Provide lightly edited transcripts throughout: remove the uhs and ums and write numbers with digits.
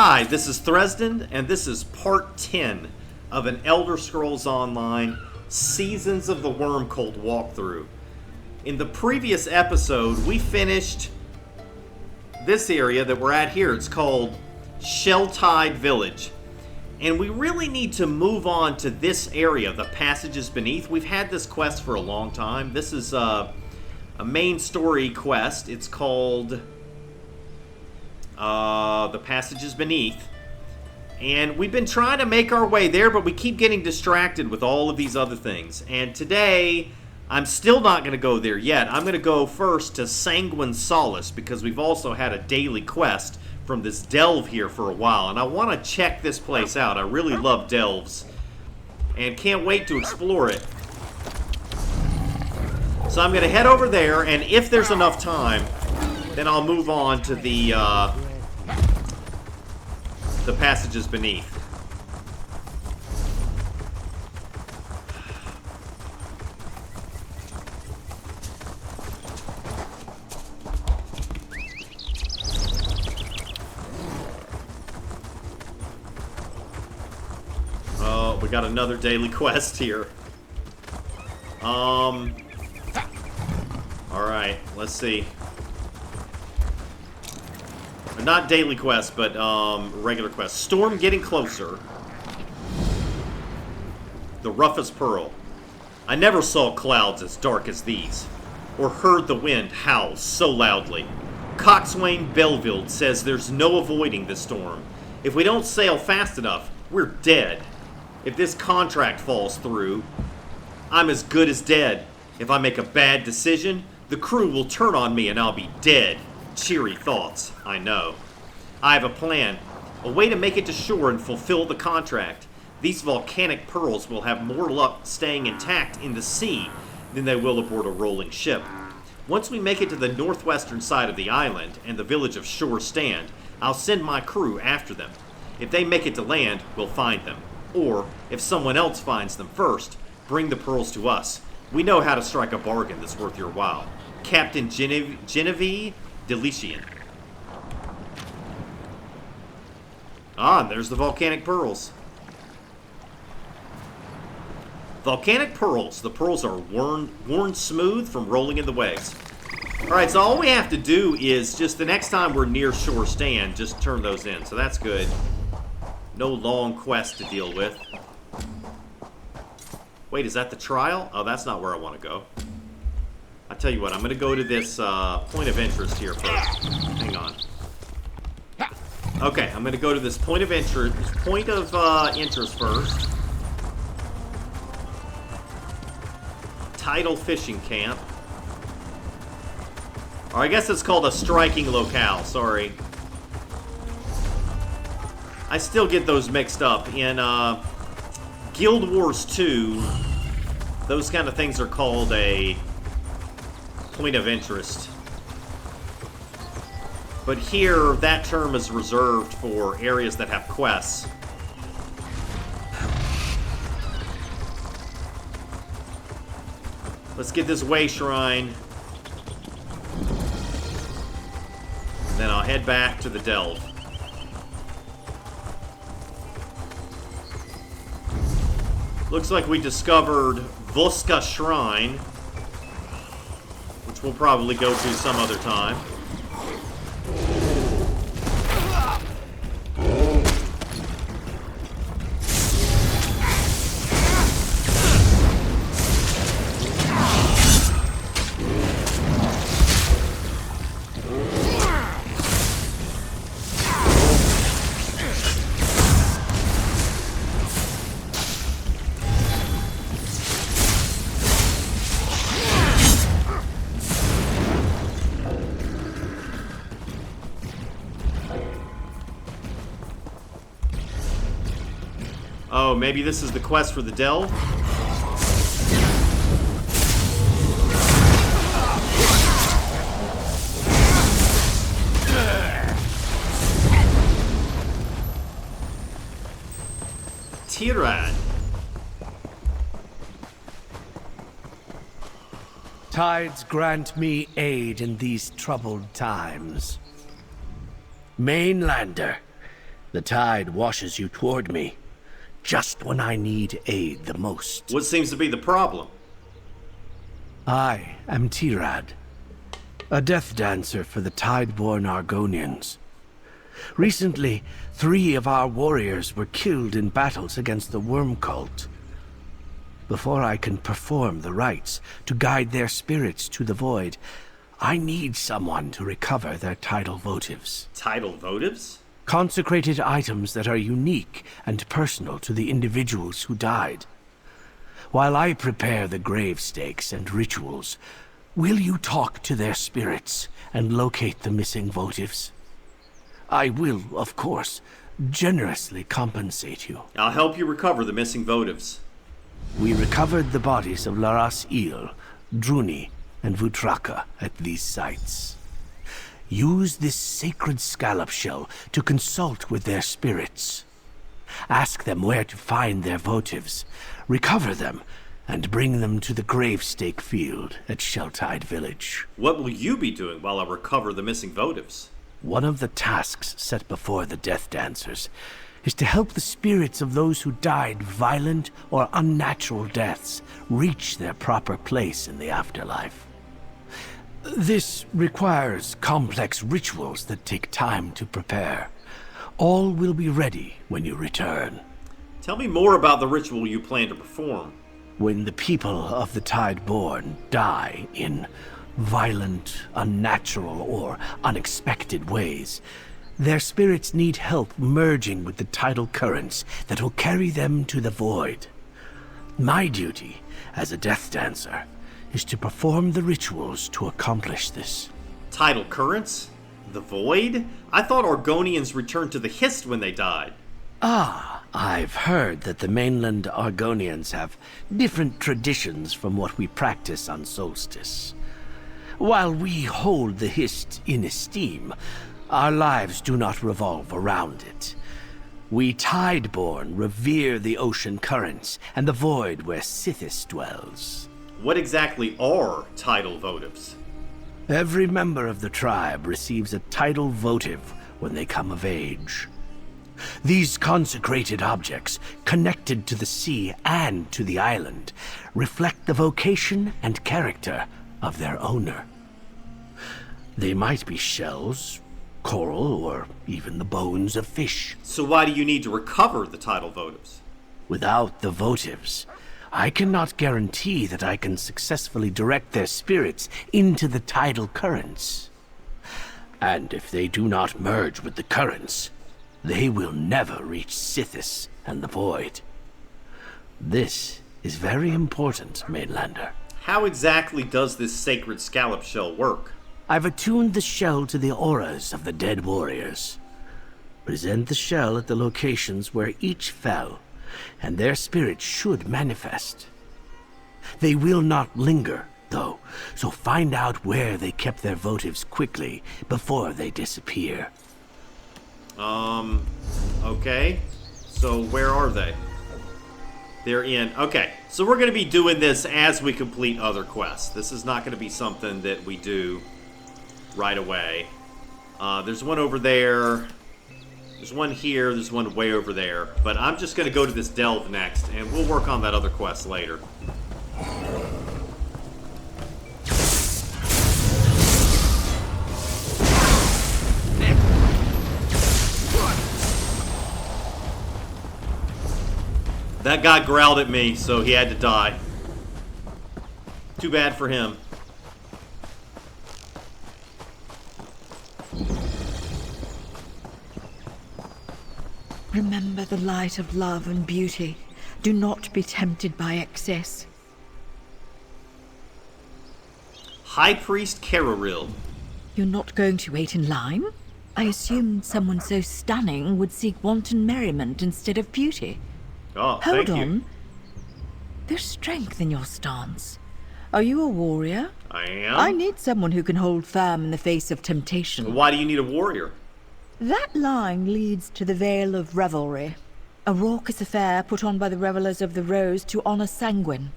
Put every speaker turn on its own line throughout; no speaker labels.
Hi, this is Thresden, and this is part 10 of an Elder Scrolls Online Seasons of the Wormcold walkthrough. In the previous episode, we finished this area that we're at here. It's called Shell-Tide Village. And we really need to move on to this area, the Passages Beneath. We've had this quest for a long time. This is a main story quest. It's called the Passages Beneath. And we've been trying to make our way there, but we keep getting distracted with all of these other things. And today, I'm still not going to go there yet. I'm going to go first to Sanguine Solace, because we've also had a daily quest from this delve here for a while. And I want to check this place out. I really love delves. And can't wait to explore it. So I'm going to head over there, and if there's enough time, then I'll move on to the Passages Beneath. Oh, we got another daily quest here. Alright, let's see. Not daily quest, but regular quest. Storm getting closer. The roughest pearl. I never saw clouds as dark as these, or heard the wind howl so loudly. Coxswain Belleville says there's no avoiding the storm. If we don't sail fast enough, we're dead. If this contract falls through, I'm as good as dead. If I make a bad decision, the crew will turn on me and I'll be dead. Cheery thoughts, I know. I have a plan. A way to make it to shore and fulfill the contract. These volcanic pearls will have more luck staying intact in the sea than they will aboard a rolling ship. Once we make it to the northwestern side of the island and the village of Shore Stand, I'll send my crew after them. If they make it to land, we'll find them. Or, if someone else finds them first, bring the pearls to us. We know how to strike a bargain that's worth your while. Captain Genevieve Delician. Ah, there's the volcanic pearls. Volcanic pearls. The pearls are worn smooth from rolling in the waves. Alright, so all we have to do is just the next time we're near Shore Stand, just turn those in. So that's good. No long quest to deal with. Wait, is that the trial? Oh, that's not where I want to go. I tell you what, I'm going to go to this point of interest here first. Hang on. Okay, I'm going to go to this point of interest first. Tidal Fishing Camp. Or I guess it's called a striking locale, sorry. I still get those mixed up. In Guild Wars 2, those kind of things are called a point of interest. But here, that term is reserved for areas that have quests. Let's get this way shrine. Then I'll head back to the delve. Looks like we discovered Voska Shrine, which we'll probably go to some other time. Oh, maybe this is the quest for the delve? Tirad.
Tides grant me aid in these troubled times. Mainlander, The tide washes you toward me, just when I need aid the most.
What seems to be the problem?
I am Tirad, a death dancer for the Tideborn Argonians. Recently, 3 of our warriors were killed in battles against the Worm Cult. Before I can perform the rites to guide their spirits to the void, I need someone to recover their tidal votives.
Tidal votives?
Consecrated items that are unique and personal to the individuals who died. While I prepare the grave stakes and rituals, will you talk to their spirits and locate the missing votives? I will, of course, generously compensate you.
I'll help you recover the missing votives.
We recovered the bodies of Laras Il, Druni, and Vutraka at these sites. Use this sacred scallop shell to consult with their spirits. Ask them where to find their votives, recover them, and bring them to the gravestake field at Shelltide Village.
What will you be doing while I recover the missing votives?
One of the tasks set before the Death Dancers is to help the spirits of those who died violent or unnatural deaths reach their proper place in the afterlife. This requires complex rituals that take time to prepare. All will be ready when you return.
Tell me more about the ritual you plan to perform.
When the people of the Tideborn die in violent, unnatural, or unexpected ways, their spirits need help merging with the tidal currents that will carry them to the void. My duty as a death dancer is to perform the rituals to accomplish this.
Tidal currents? The void? I thought Argonians returned to the Hist when they died.
Ah, I've heard that the mainland Argonians have different traditions from what we practice on Solstice. While we hold the Hist in esteem, our lives do not revolve around it. We Tideborn revere the ocean currents and the void where Sithis dwells.
What exactly are tidal votives?
Every member of the tribe receives a tidal votive when they come of age. These consecrated objects, connected to the sea and to the island, reflect the vocation and character of their owner. They might be shells, coral, or even the bones of fish.
So why do you need to recover the tidal votives?
Without the votives, I cannot guarantee that I can successfully direct their spirits into the tidal currents. And if they do not merge with the currents, they will never reach Sithis and the Void. This is very important, Mainlander.
How exactly does this sacred scallop shell work?
I've attuned the shell to the auras of the dead warriors. Present the shell at the locations where each fell, and their spirits should manifest. They will not linger, though, so find out where they kept their votives quickly before they disappear.
Okay. So where are they? They're in... Okay, so we're going to be doing this as we complete other quests. This is not going to be something that we do right away. There's one over there. There's one here. There's one way over there. But I'm just going to go to this delve next, and we'll work on that other quest later. That guy growled at me, so he had to die. Too bad for him.
Remember the light of love and beauty. Do not be tempted by excess.
High Priest Caroril.
You're not going to wait in line? I assumed someone so stunning would seek wanton merriment instead of beauty.
Oh,
Hold
thank
on.
you.
There's strength in your stance. Are you a warrior?
I am.
I need someone who can hold firm in the face of temptation.
Why do you need a warrior?
That line leads to the Vale of Revelry, a raucous affair put on by the revelers of the Rose to honor Sanguine.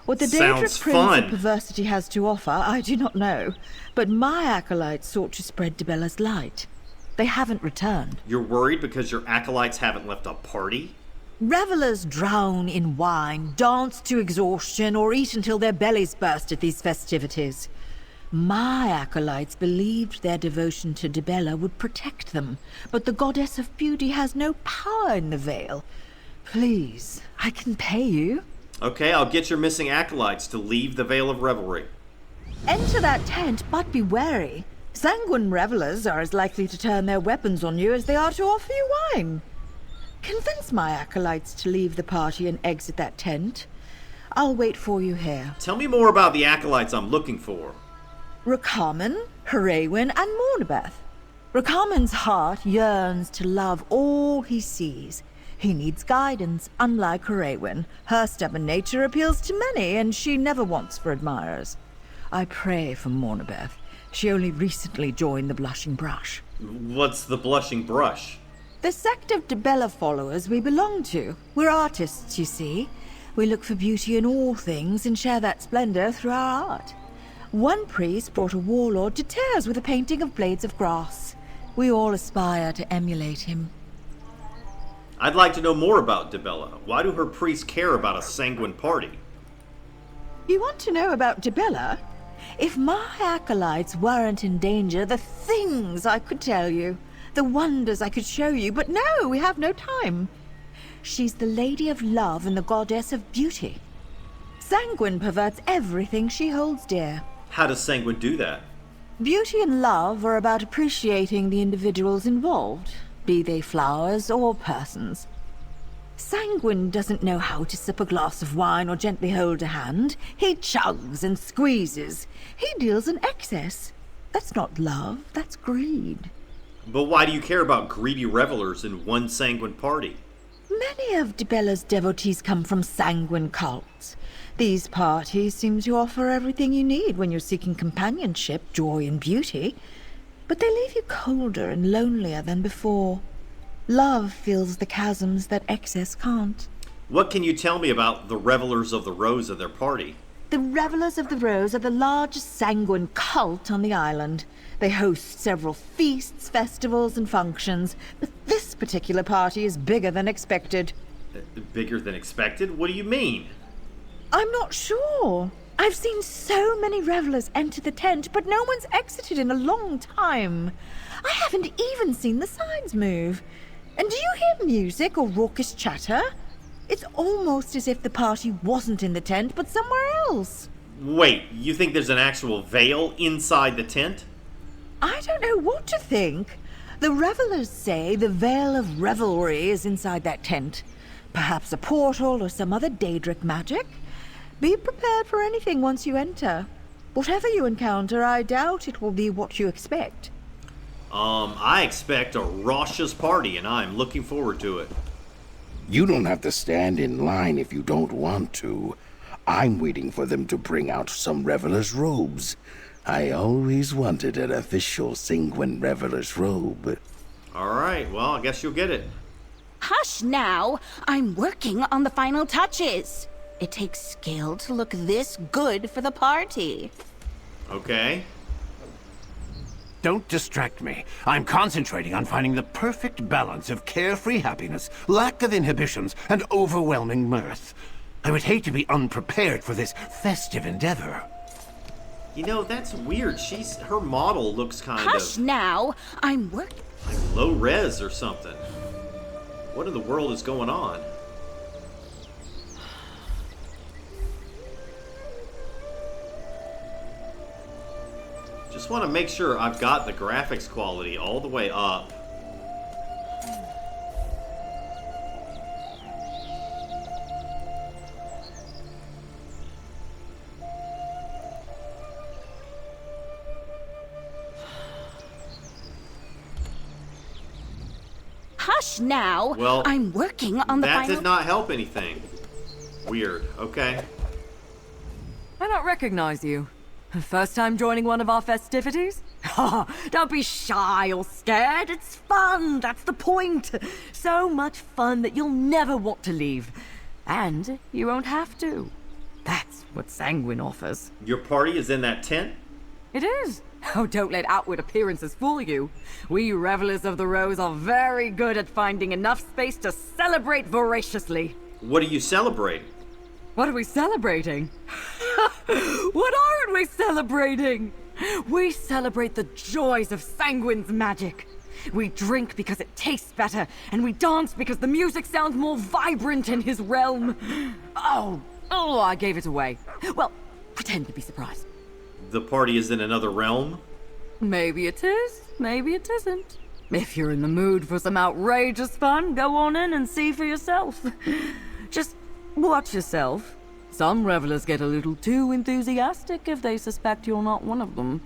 What the dangerous
Sounds
prince
fun.
of perversity has to offer, I do not know, but my acolytes sought to spread Dibella's light. They haven't returned.
You're worried because your acolytes haven't left a party?
Revelers drown in wine, dance to exhaustion, or eat until their bellies burst at these festivities. My acolytes believed their devotion to Dibella would protect them, but the goddess of beauty has no power in the Vale. Please, I can pay you.
Okay, I'll get your missing acolytes to leave the Vale of Revelry.
Enter that tent, but be wary. Sanguine revelers are as likely to turn their weapons on you as they are to offer you wine. Convince my acolytes to leave the party and exit that tent. I'll wait for you here.
Tell me more about the acolytes I'm looking for.
Rakaman, Heraewyn, and Mornabeth. Rakaman's heart yearns to love all he sees. He needs guidance, unlike Heraewyn. Her stubborn nature appeals to many, and she never wants for admirers. I pray for Mornabeth. She only recently joined the Blushing Brush.
What's the Blushing Brush?
The sect of Dibella followers we belong to. We're artists, you see. We look for beauty in all things and share that splendor through our art. One priest brought a warlord to tears with a painting of blades of grass. We all aspire to emulate him.
I'd like to know more about Dibella. Why do her priests care about a sanguine party?
You want to know about Dibella? If my acolytes weren't in danger, the things I could tell you, the wonders I could show you, but no, we have no time. She's the Lady of Love and the Goddess of Beauty. Sanguine perverts everything she holds dear.
How does Sanguine do that?
Beauty and love are about appreciating the individuals involved, be they flowers or persons. Sanguine doesn't know how to sip a glass of wine or gently hold a hand. He chugs and squeezes. He deals in excess. That's not love, that's greed.
But why do you care about greedy revelers in one sanguine party?
Many of Dibella's devotees come from sanguine cults. These parties seem to offer everything you need when you're seeking companionship, joy, and beauty. But they leave you colder and lonelier than before. Love fills the chasms that excess can't.
What can you tell me about the Revelers of the Rose and their party?
The Revelers of the Rose are the largest sanguine cult on the island. They host several feasts, festivals, and functions, but this particular party is bigger than expected.
Bigger than expected? What do you mean?
I'm not sure. I've seen so many revelers enter the tent, but no one's exited in a long time. I haven't even seen the signs move. And do you hear music or raucous chatter? It's almost as if the party wasn't in the tent, but somewhere else.
Wait, you think there's an actual veil inside the tent?
I don't know what to think. The revelers say the Vale of Revelry is inside that tent. Perhaps a portal or some other Daedric magic. Be prepared for anything once you enter. Whatever you encounter, I doubt it will be what you expect.
I expect a raucous party, and I'm looking forward to it.
You don't have to stand in line if you don't want to. I'm waiting for them to bring out some revelers' robes. I always wanted an official sanguine reveler's robe.
Alright, well, I guess you'll get it.
Hush now! I'm working on the final touches. It takes skill to look this good for the party.
Okay.
Don't distract me. I'm concentrating on finding the perfect balance of carefree happiness, lack of inhibitions, and overwhelming mirth. I would hate to be unprepared for this festive endeavor.
You know, that's weird. Her model looks kind
Hush
of
now! I'm working.
like low res or something. What in the world is going on? Just want to make sure I've got the graphics quality all the way up.
Hush now!
Well,
I'm working on the
that
final.
did not help anything. Weird. Okay.
I don't recognize you. First time joining one of our festivities? Don't be shy or scared. It's fun. That's the point. So much fun that you'll never want to leave. And you won't have to. That's what Sanguine offers.
Your party is in that tent?
It is. Oh, don't let outward appearances fool you. We revelers of the Rose are very good at finding enough space to celebrate voraciously.
What are you celebrating?
What are we celebrating? What aren't we celebrating? We celebrate the joys of Sanguine's magic. We drink because it tastes better, and we dance because the music sounds more vibrant in his realm. Oh, I gave it away. Well, pretend to be surprised.
The party is in another realm?
Maybe it is, maybe it isn't. If you're in the mood for some outrageous fun, go on in and see for yourself. Just watch yourself. Some revelers get a little too enthusiastic if they suspect you're not one of them.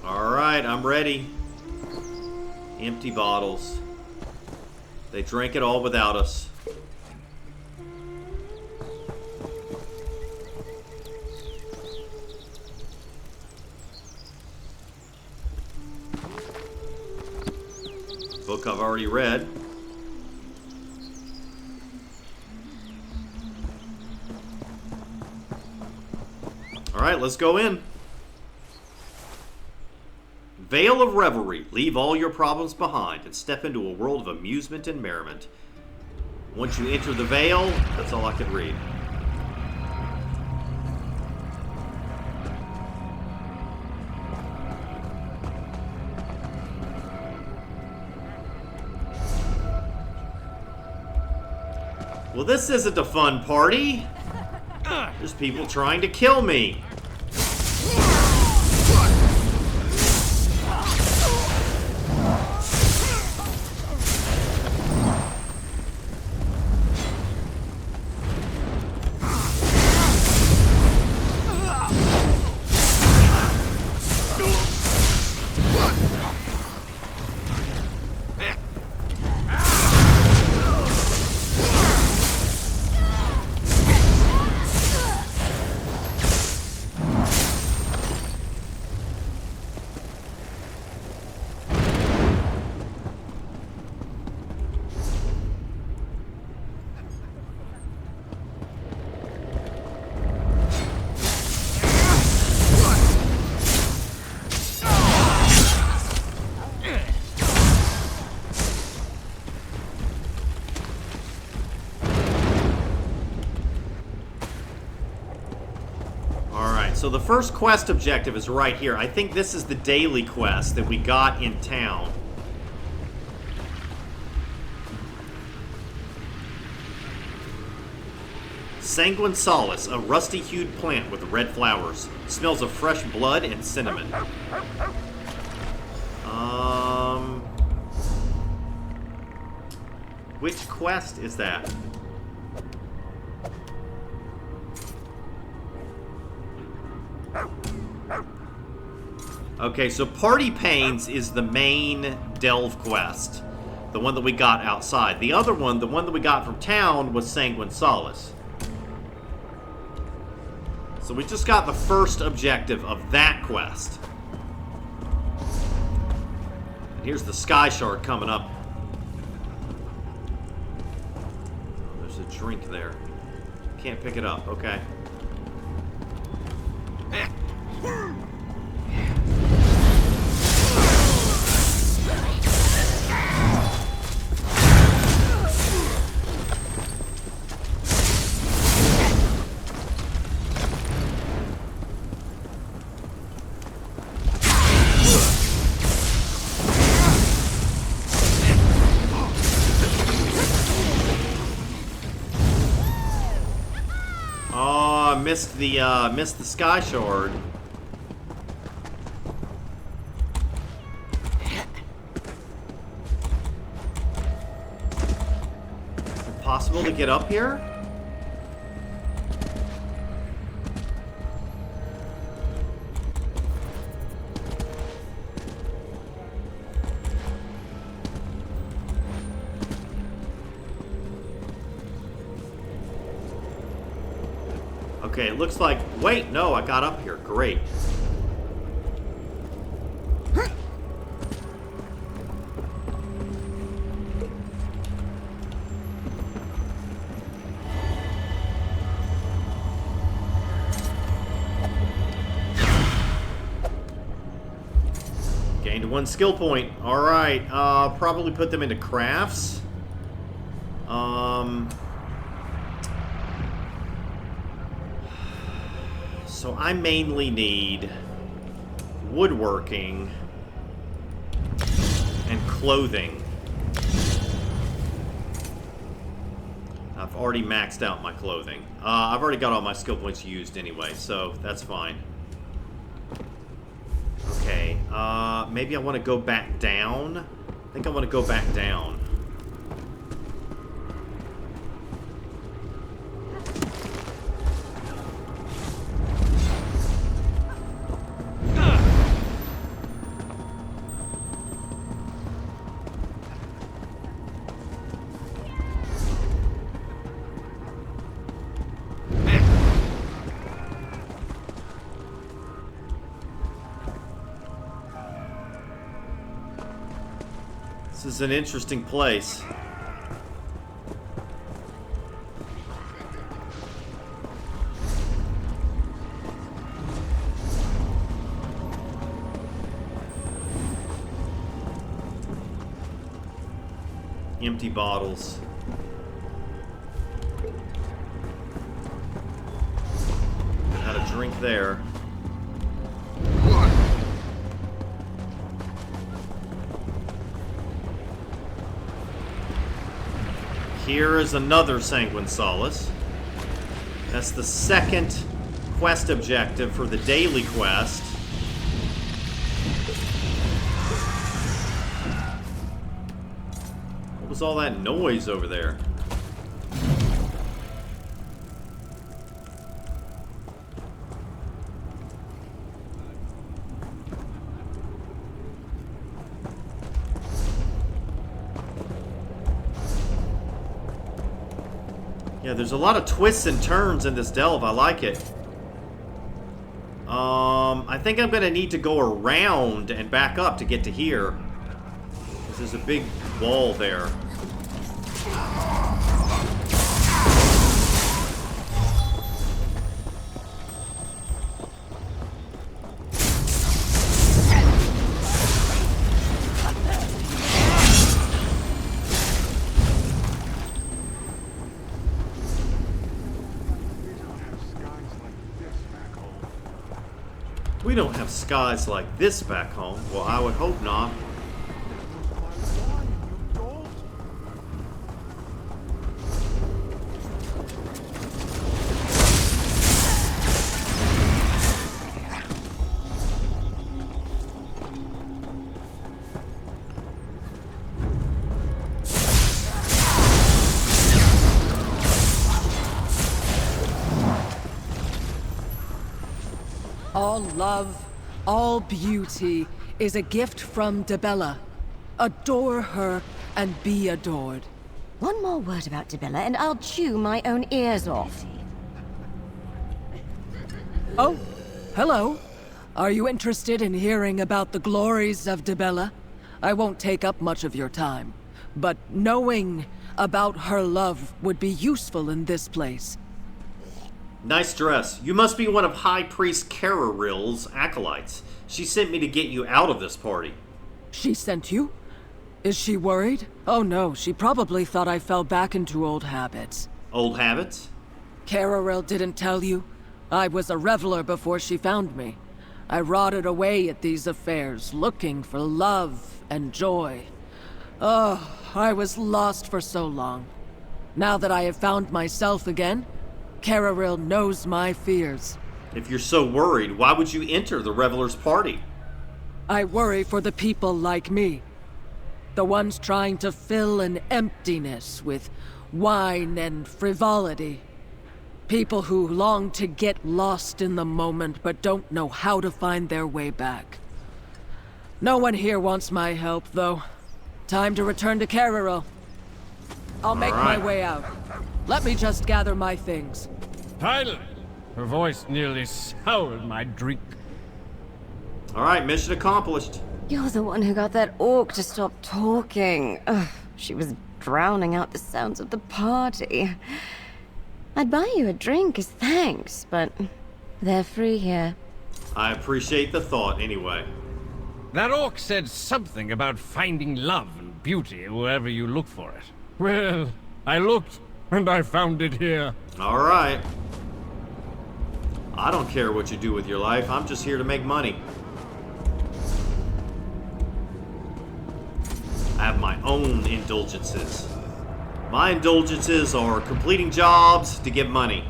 Alright, I'm ready. Empty bottles. They drank it all without us. Book I've already read. Alright, let's go in. Vale of Revelry. Leave all your problems behind and step into a world of amusement and merriment. Once you enter the Vale, that's all I could read. Well, this isn't a fun party. There's people trying to kill me. So the first quest objective is right here. I think this is the daily quest that we got in town. Sanguine Solace, a rusty-hued plant with red flowers. Smells of fresh blood and cinnamon. Which quest is that? Okay, so Party Pains is the main delve quest. The one that we got outside. The other one, the one that we got from town, was Sanguine Solace. So we just got the first objective of that quest. And here's the Sky Shard coming up. Oh, there's a drink there. Can't pick it up, okay. Missed the Sky Shard. Possible to get up here? Okay, it looks like... Wait, no, I got up here. Great. one skill point. Alright, probably put them into crafts. So I mainly need woodworking and clothing. I've already maxed out my clothing. I've already got all my skill points used anyway, so that's fine. Okay, maybe I want to go back down. I think I want to go back down. This is an interesting place. Empty bottles. Had a drink there. Here is another Sanguine Solace. That's the second quest objective for the daily quest. What was all that noise over there? Yeah, there's a lot of twists and turns in this delve. I like it. I think I'm gonna need to go around and back up to get to here. There's a big wall there. We don't have skies like this back home. Well, I would hope not.
All love, all beauty is a gift from Dibella. Adore her and be adored.
One more word about Dibella and I'll chew my own ears off.
Oh, hello. Are you interested in hearing about the glories of Dibella? I won't take up much of your time, but knowing about her love would be useful in this place.
Nice dress. You must be one of High Priest Cararil's acolytes. She sent me to get you out of this party.
She sent you? Is she worried? Oh no, she probably thought I fell back into old habits.
Old habits?
Cararil didn't tell you? I was a reveler before she found me. I rotted away at these affairs, looking for love and joy. Oh, I was lost for so long. Now that I have found myself again, Cararil knows my fears.
If you're so worried, why would you enter the Reveler's party?
I worry for the people like me. The ones trying to fill an emptiness with wine and frivolity. People who long to get lost in the moment but don't know how to find their way back. No one here wants my help, though. Time to return to Cararil. I'll make my way out. Let me just gather my things.
Tyler! Her voice nearly soured my drink.
Alright, mission accomplished.
You're the one who got that orc to stop talking. Ugh, she was drowning out the sounds of the party. I'd buy you a drink as thanks, but they're free here.
I appreciate the thought anyway.
That orc said something about finding love and beauty wherever you look for it. Well, I looked, and I found it here.
Alright. I don't care what you do with your life. I'm just here to make money. I have my own indulgences. My indulgences are completing jobs to get money.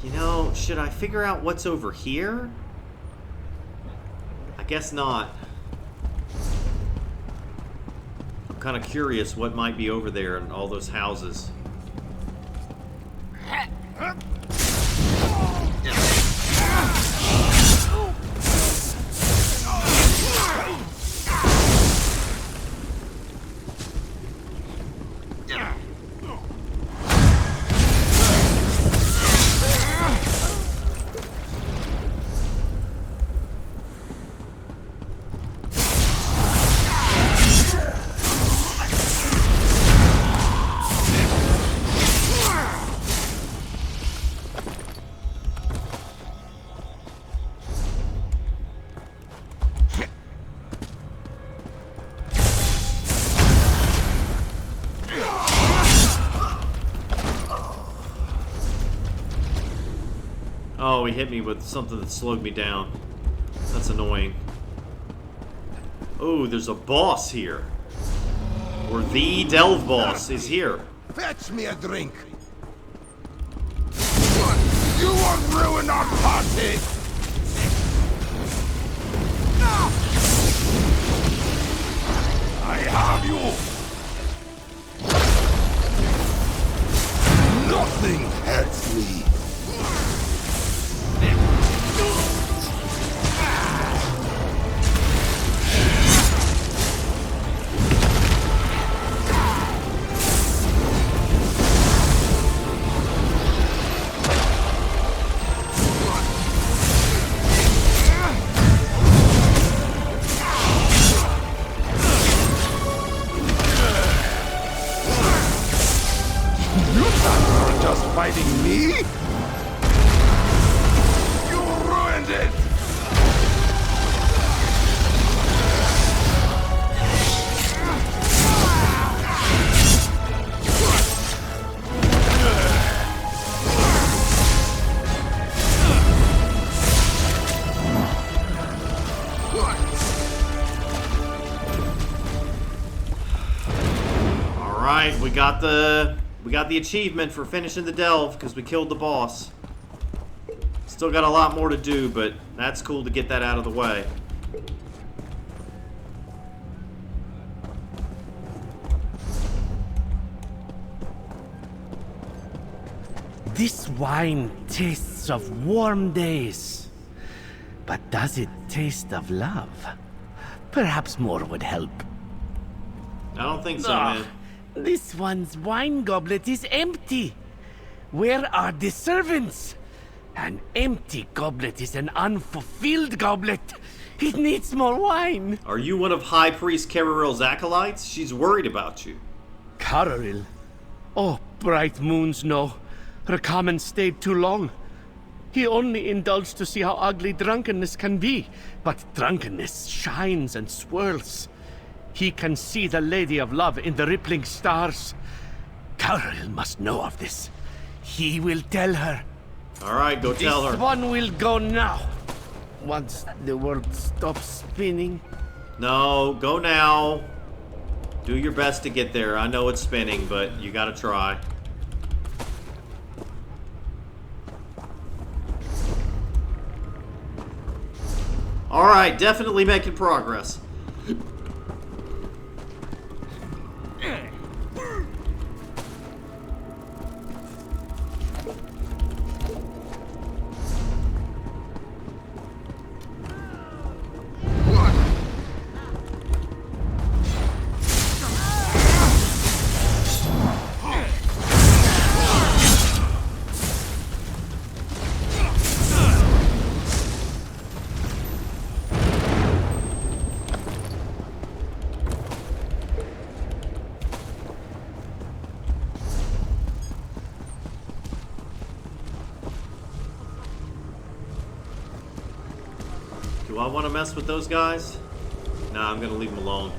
You know, should I figure out what's over here? I guess not. I'm kind of curious what might be over there in all those houses. Oh, he hit me with something that slowed me down. That's annoying. Oh, there's a boss here. Or the Delve boss is here.
Fetch me a drink. You won't ruin our party! I have you! Nothing hurts me! Just fighting me? You ruined it!
All right, we got the achievement for finishing the delve because we killed the boss. Still got a lot more to do, but that's cool to get that out of the way.
This wine tastes of warm days. But does it taste of love? Perhaps more would help.
I don't think so,
Ah,
man.
this one's wine goblet is empty. Where are the servants? An empty goblet is an unfulfilled goblet. It needs more wine.
Are you one of High Priest Kararil's acolytes? She's worried about you.
Kararil. Oh, bright moons, no. Rakaman stayed too long. He only indulged to see how ugly drunkenness can be. But drunkenness shines and swirls. He can see the Lady of Love in the rippling stars. Kararil must know of this. He will tell her.
All right, go tell
This
her.
one will go now. Once the world stops spinning.
No, go now. Do your best to get there. I know it's spinning, but you gotta try. All right, definitely making progress. Do I want to mess with those guys? Nah, I'm gonna leave them alone.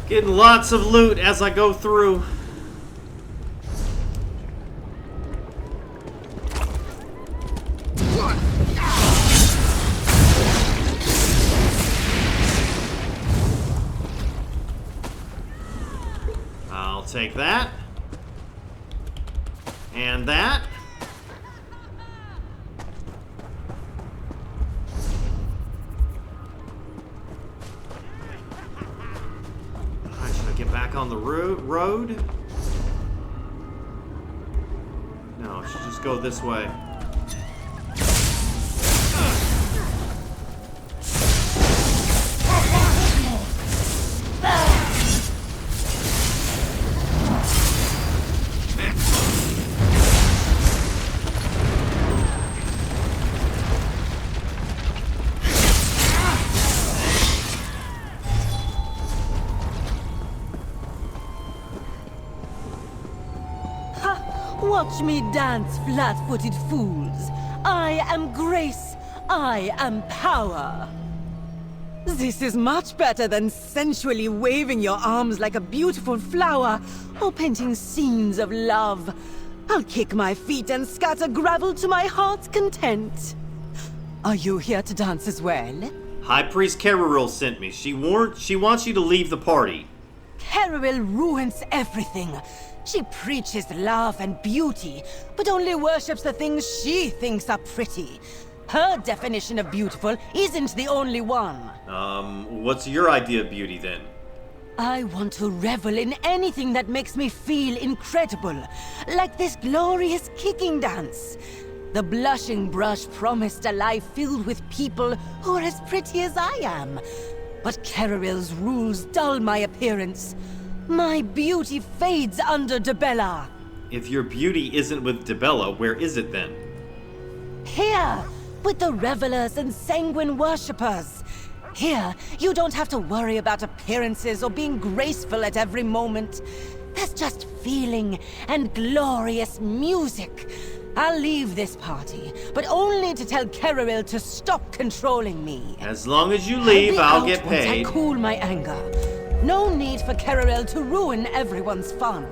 Getting lots of loot as I go through. I'll take that. And that. Get back on the road? No, I should just go this way.
Watch me dance, flat-footed fools. I am grace. I am power. This is much better than sensually waving your arms like a beautiful flower or painting scenes of love. I'll kick my feet and scatter gravel to my heart's content. Are you here to dance as well?
High Priest Kerril sent me. She wants you to leave the party.
Kerril ruins everything. She preaches love and beauty, but only worships the things she thinks are pretty. Her definition of beautiful isn't the only one.
What's your idea of beauty then?
I want to revel in anything that makes me feel incredible, like this glorious kicking dance. The blushing brush promised a life filled with people who are as pretty as I am. But Kerril's rules dull my appearance. My beauty fades under Debella.
If your beauty isn't with Debella, where is it then?
Here, with the revelers and sanguine worshippers. Here, you don't have to worry about appearances or being graceful at every moment. There's just feeling and glorious music. I'll leave this party, but only to tell Kerril to stop controlling me.
As long as you leave, I'll get paid.
Once I cool my anger. No need for Kerril to ruin everyone's fun.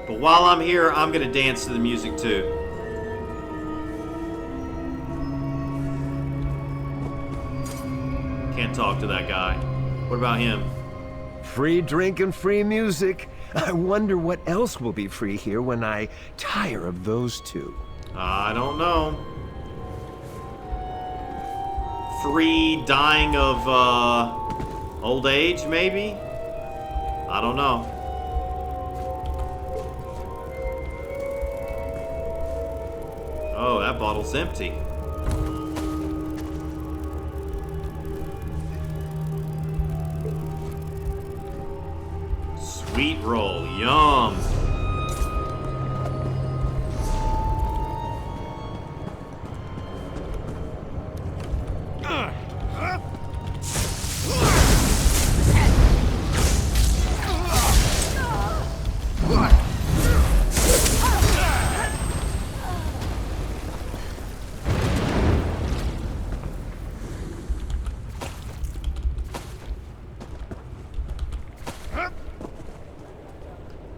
But while I'm here, I'm gonna dance to the music too. Can't talk to that guy. What about him?
Free drink and free music. I wonder what else will be free here when I tire of those two.
I don't know. Free dying of, old age, maybe? I don't know. Oh, that bottle's empty. Sweet roll, yum.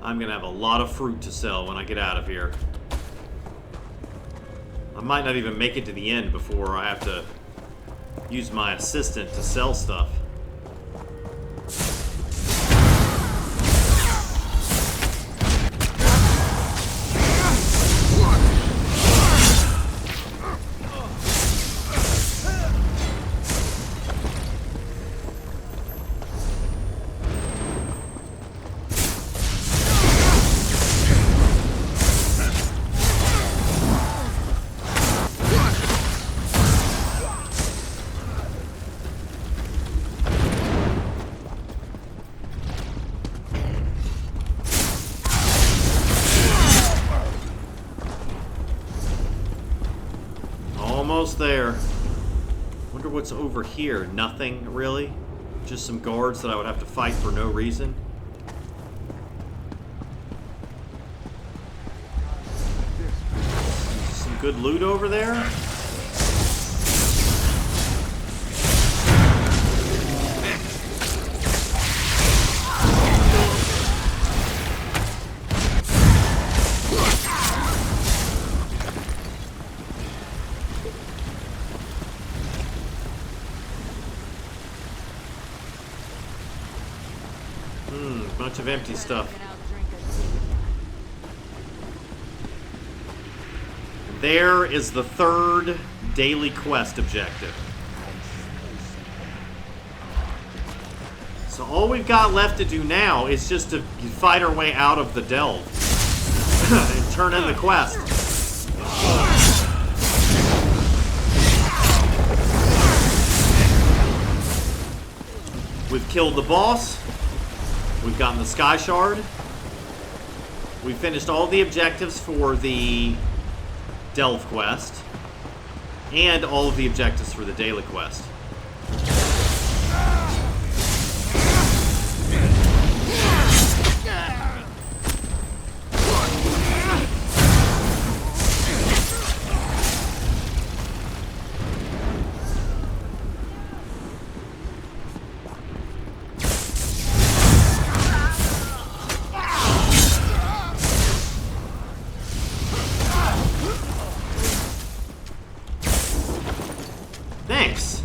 I'm gonna have a lot of fruit to sell when I get out of here. might not even make it to the end before I have to use my assistant to sell stuff. Almost there. Wonder what's over here. Nothing, really? Just some guards that I would have to fight for no reason? Some good loot over there? Bunch of empty stuff. There is the third daily quest objective. So all we've got left to do now is just to fight our way out of the delve and turn in the quest. We've killed the boss. We've gotten the Sky Shard. We finished all the objectives for the Delve quest. And all of the objectives for the daily quest. Thanks.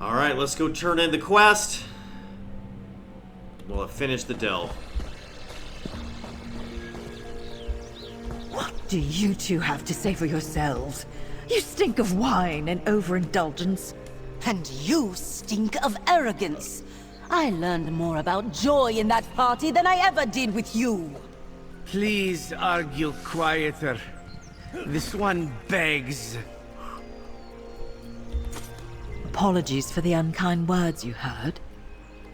Alright, let's go turn in the quest. We'll have finished the delve.
What do you two have to say for yourselves? You stink of wine and overindulgence.
And you stink of arrogance. I learned more about joy in that party than I ever did with you.
Please argue quieter. This one begs.
Apologies for the unkind words you heard.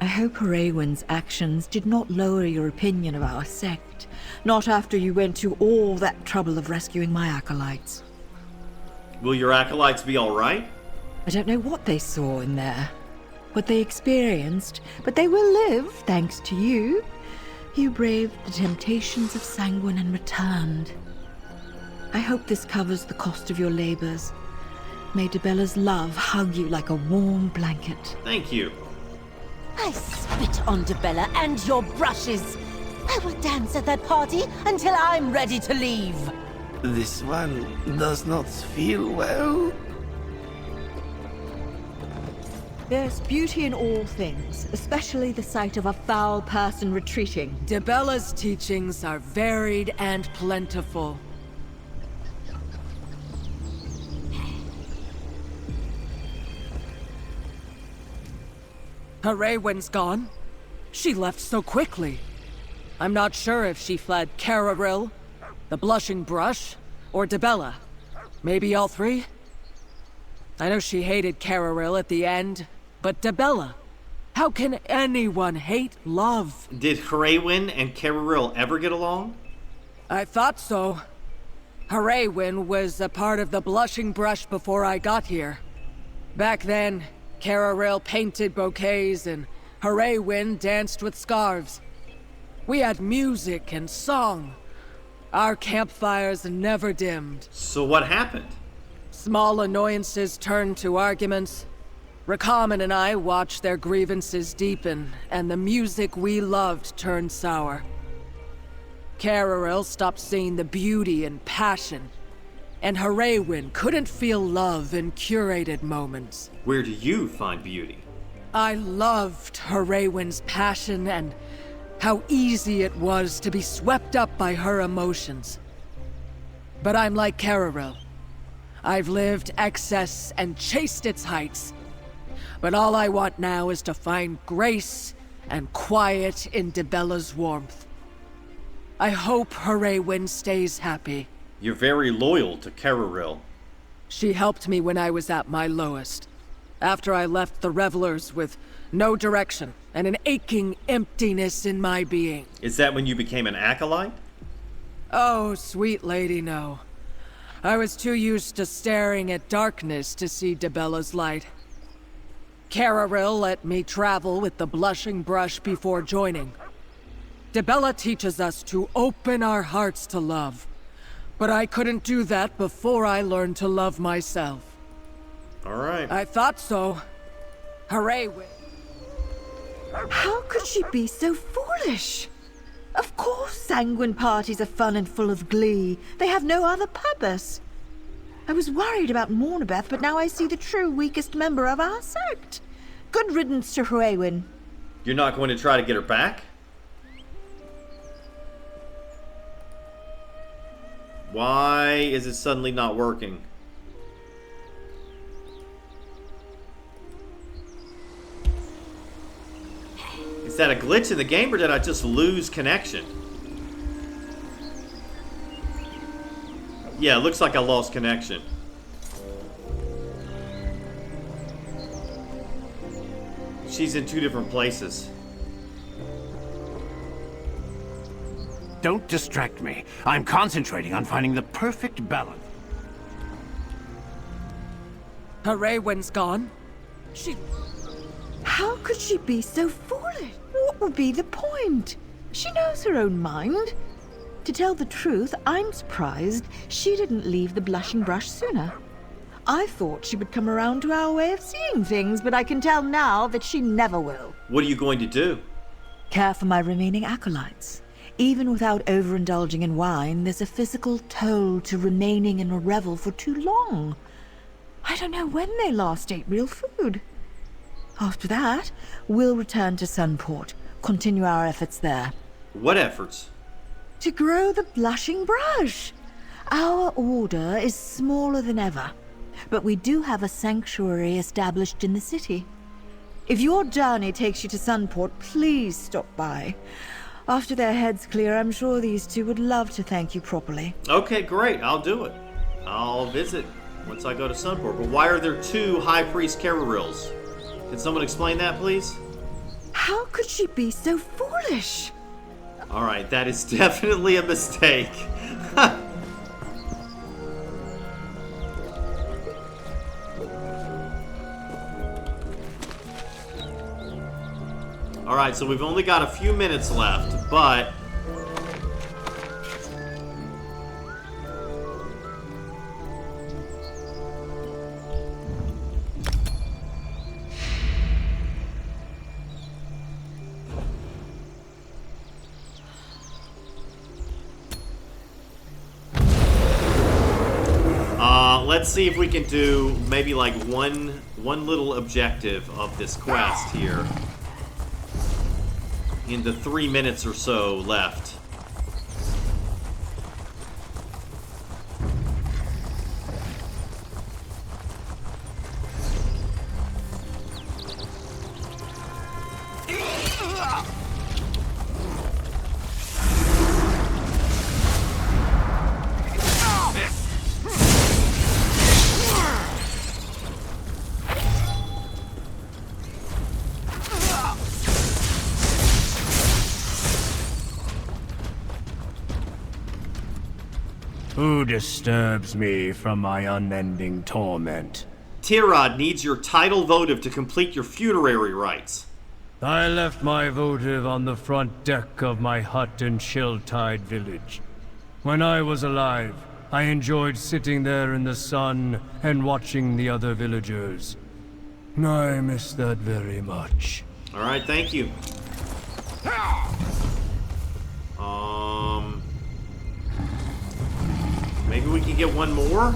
I hope Haraywin's actions did not lower your opinion of our sect. Not after you went to all that trouble of rescuing my acolytes.
Will your acolytes be alright?
I don't know what they saw in there, what they experienced, but they will live, thanks to you. You braved the temptations of Sanguine and returned. I hope this covers the cost of your labors. May Debella's love hug you like a warm blanket.
Thank you.
I spit on Debella and your brushes. I will dance at that party until I'm ready to leave.
This one does not feel well.
There's beauty in all things, especially the sight of a foul person retreating.
Debella's teachings are varied and plentiful. Haraywin's gone. She left so quickly. I'm not sure if she fled Cararil, the Blushing Brush, or Debella. Maybe all three? I know she hated Cararil at the end, but Debella? How can anyone hate love?
Did Haraywin and Cararil ever get along?
I thought so. Haraywin was a part of the Blushing Brush before I got here. Back then, Cararil painted bouquets and Haraywin danced with scarves. We had music and song. Our campfires never dimmed.
So what happened?
Small annoyances turned to arguments. Rakaman and I watched their grievances deepen, and the music we loved turned sour. Cararel stopped seeing the beauty and passion, and Haraywin couldn't feel love in curated moments.
Where do you find beauty?
I loved Haraywin's passion and how easy it was to be swept up by her emotions. But I'm like Cararel. I've lived excess and chased its heights. But all I want now is to find grace and quiet in Debella's warmth. I hope Haraywin stays happy.
You're very loyal to Cararel.
She helped me when I was at my lowest. After I left the Revelers with no direction and an aching emptiness in my being.
Is that when you became an acolyte?
Oh, sweet lady, no. I was too used to staring at darkness to see Debella's light. Cararel let me travel with the blushing brush before joining. Debella teaches us to open our hearts to love. But I couldn't do that before I learned to love myself.
All right.
I thought so. Haraywin.
How could she be so foolish? Of course sanguine parties are fun and full of glee. They have no other purpose. I was worried about Mornabeth, but now I see the true weakest member of our sect. Good riddance to Haraywin.
You're not going to try to get her back? Why is it suddenly not working? Is that a glitch in the game, or did I just lose connection? Yeah, it looks like I lost connection. She's in two different places.
Don't distract me. I'm concentrating on finding the perfect balance.
Haraywin's gone.
How could she be so foolish? What would be the point? She knows her own mind. To tell the truth, I'm surprised she didn't leave the blushing brush sooner. I thought she would come around to our way of seeing things, but I can tell now that she never will.
What are you going to do?
Care for my remaining acolytes. Even without overindulging in wine, there's a physical toll to remaining in a revel for too long. I don't know when they last ate real food. After that, we'll return to Sunport, continue our efforts there.
What efforts?
To grow the blushing brush. Our order is smaller than ever, but we do have a sanctuary established in the city. If your journey takes you to Sunport, please stop by. After their heads clear, I'm sure these two would love to thank you properly.
Okay, great. I'll do it. I'll visit once I go to Sunport. But why are there two High Priest Cararels? Can someone explain that, please?
How could she be so foolish?
Alright, that is definitely a mistake. Alright, so we've only got a few minutes left, but... let's see if we can do maybe like one little objective of this quest here in the 3 minutes or so left.
Who disturbs me from my unending torment?
Tirad needs your title votive to complete your funerary rites.
I left my votive on the front deck of my hut in Shelltide village. When I was alive, I enjoyed sitting there in the sun and watching the other villagers. I miss that very much.
Alright, thank you. Maybe we can get one more?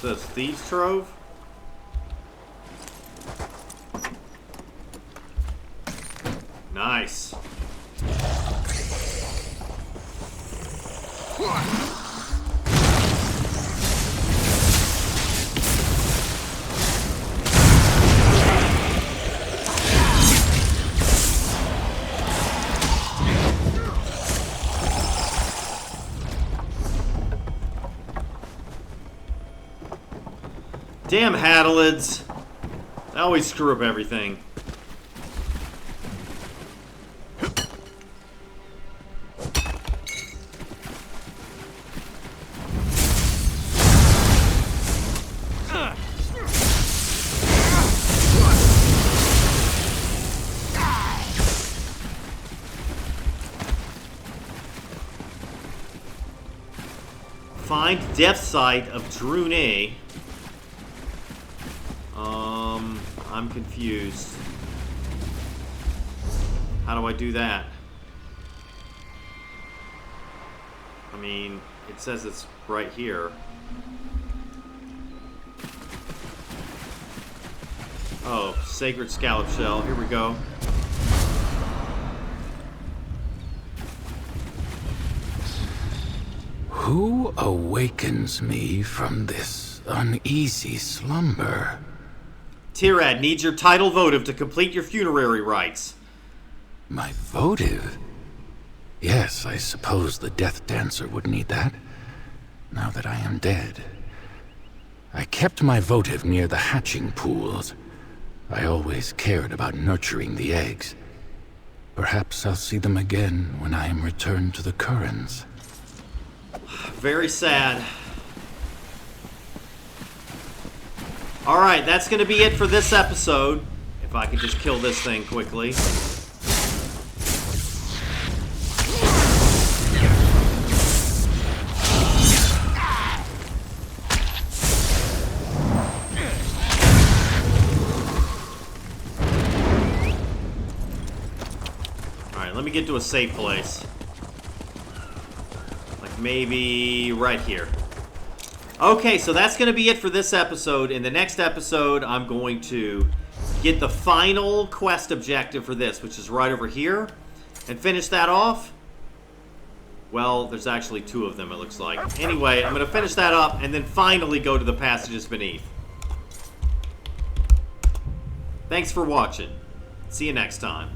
The Thieves' Trove? Nice. Damn Haddalids. They always screw up everything. Find death site of Drune. I'm confused. How do I do that? I mean, it says it's right here. Oh, Sacred Scallop Shell. Here we go.
Who awakens me from this uneasy slumber?
Tirad needs your title votive to complete your funerary rites.
My votive? Yes, I suppose the Death Dancer would need that, now that I am dead. I kept my votive near the hatching pools. I always cared about nurturing the eggs. Perhaps I'll see them again when I am returned to the Currens.
Very sad. Alright, that's going to be it for this episode. If I could just kill this thing quickly. Alright, let me get to a safe place. Like maybe right here. Okay, so that's going to be it for this episode. In the next episode, I'm going to get the final quest objective for this, which is right over here, and finish that off. Well, there's actually two of them, it looks like. Anyway, I'm going to finish that up, and then finally go to the passages beneath. Thanks for watching. See you next time.